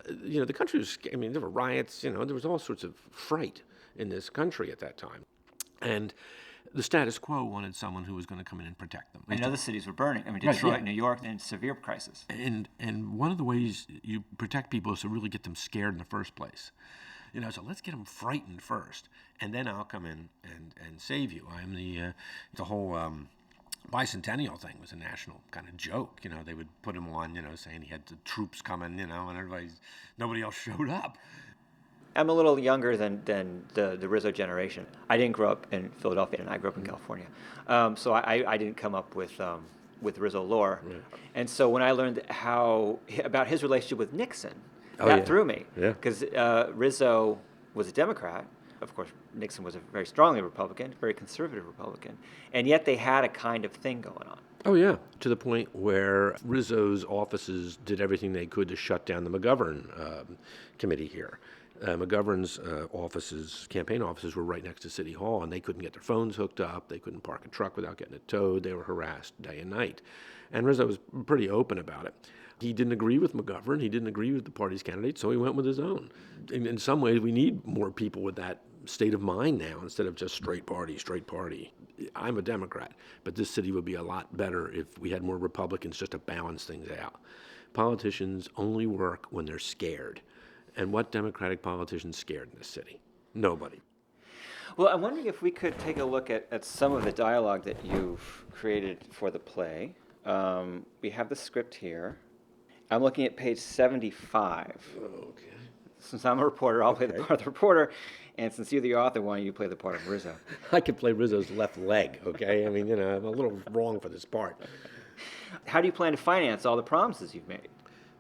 The country was, I mean, there were riots, there was all sorts of fright in this country at that time. And the status quo wanted someone who was going to come in and protect them. And other cities were burning. I mean, Right, Detroit, yeah. New York, in severe crisis. And one of the ways you protect people is to really get them scared in the first place. So let's get them frightened first, and then I'll come in and save you. I'm the whole bicentennial thing was a national kind of joke. They would put him on, saying he had the troops coming, and nobody else showed up. I'm a little younger than the Rizzo generation. I didn't grow up in Philadelphia, and I grew up in California. So I didn't come up with Rizzo lore. Right. And so when I learned about his relationship with Nixon, Oh, that yeah. threw me. Yeah. Because Rizzo was a Democrat. Of course, Nixon was a very strongly Republican, very conservative Republican. And yet they had a kind of thing going on. Oh, yeah, to the point where Rizzo's offices did everything they could to shut down the McGovern committee here. McGovern's campaign offices were right next to City Hall, and they couldn't get their phones hooked up. They couldn't park a truck without getting it towed. They were harassed day and night. And Rizzo was pretty open about it. He didn't agree with McGovern. He didn't agree with the party's candidate, so he went with his own. In some ways, we need more people with that state of mind now instead of just straight party, straight party. I'm a Democrat, but this city would be a lot better if we had more Republicans just to balance things out. Politicians only work when they're scared. And what Democratic politicians scared in this city? Nobody. Well, I'm wondering if we could take a look at some of the dialogue that you've created for the play. We have the script here. I'm looking at page 75. Okay. Since I'm a reporter, I'll play the part of the reporter. And since you're the author, why don't you play the part of Rizzo? I could play Rizzo's left leg, okay? I mean, I'm a little wrong for this part. How do you plan to finance all the promises you've made?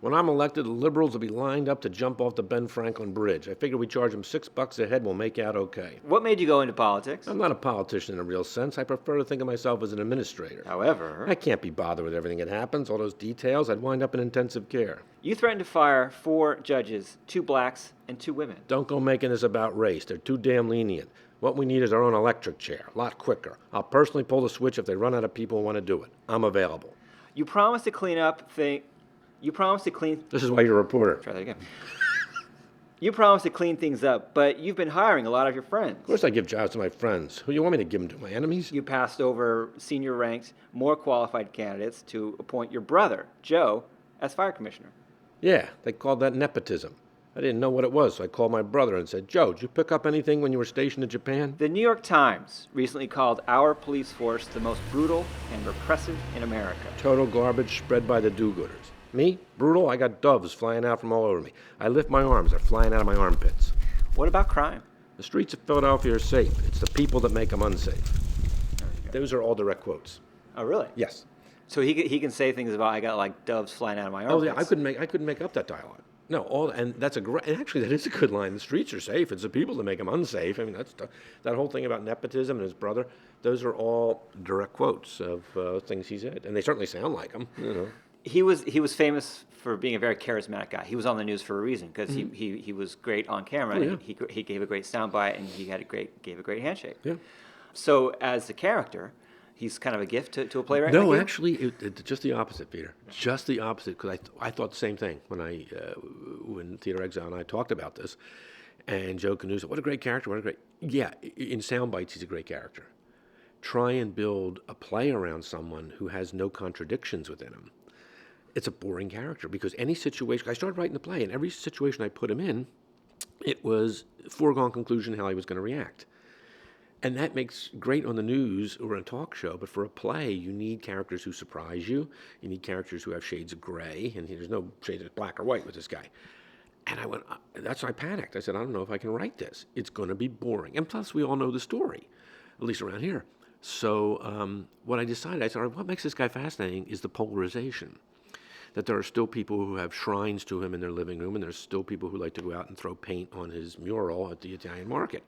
When I'm elected, the liberals will be lined up to jump off the Ben Franklin Bridge. I figure we charge them $6 a head, we'll make out okay. What made you go into politics? I'm not a politician in a real sense. I prefer to think of myself as an administrator. However, I can't be bothered with everything that happens, all those details. I'd wind up in intensive care. you threatened to fire 4 judges, 2 blacks and 2 women. Don't go making this about race. They're too damn lenient. What we need is our own electric chair, a lot quicker. I'll personally pull the switch if they run out of people who want to do it. I'm available. You promised to clean up This is why you're a reporter. Try that again. You promised to clean things up, but you've been hiring a lot of your friends. Of course I give jobs to my friends. Who you want me to give them to, my enemies? You passed over senior ranked, more qualified candidates to appoint your brother, Joe, as fire commissioner. Yeah, they called that nepotism. I didn't know what it was, so I called my brother and said, Joe, did you pick up anything when you were stationed in Japan? The New York Times recently called our police force the most brutal and repressive in America. Total garbage spread by the do-gooders. Me? Brutal? I got doves flying out from all over me. I lift my arms, they're flying out of my armpits. What about crime? The streets of Philadelphia are safe. It's the people that make them unsafe. Those are all direct quotes. Oh, really? Yes. So he can say things about, I got like doves flying out of my armpits. Oh, yeah, I couldn't make up that dialogue. No, and that's and actually that is a good line. The streets are safe. It's the people that make them unsafe. I mean, that whole thing about nepotism and his brother. Those are all direct quotes of things he said, and they certainly sound like him. He was famous for being a very charismatic guy. He was on the news for a reason because he was great on camera. Oh, yeah. He gave a great soundbite and he gave a great handshake. Yeah. So as the character, he's kind of a gift to a playwright. No, like you? actually, it's just the opposite, Peter. Just the opposite, because I thought the same thing when Theater Exile and I talked about this. And Joe Canu said, what a great character, Yeah, in sound bites, he's a great character. Try and build a play around someone who has no contradictions within him. It's a boring character, because any situation, I started writing the play, and every situation I put him in, it was foregone conclusion how he was going to react. And that makes great on the news or a talk show, but for a play, you need characters who surprise you. You need characters who have shades of gray, and there's no shades of black or white with this guy. And I went, I panicked. I said, I don't know if I can write this. It's going to be boring. And plus, we all know the story, at least around here. So what I decided, I said, all right, what makes this guy fascinating is the polarization. That there are still people who have shrines to him in their living room, and there's still people who like to go out and throw paint on his mural at the Italian market.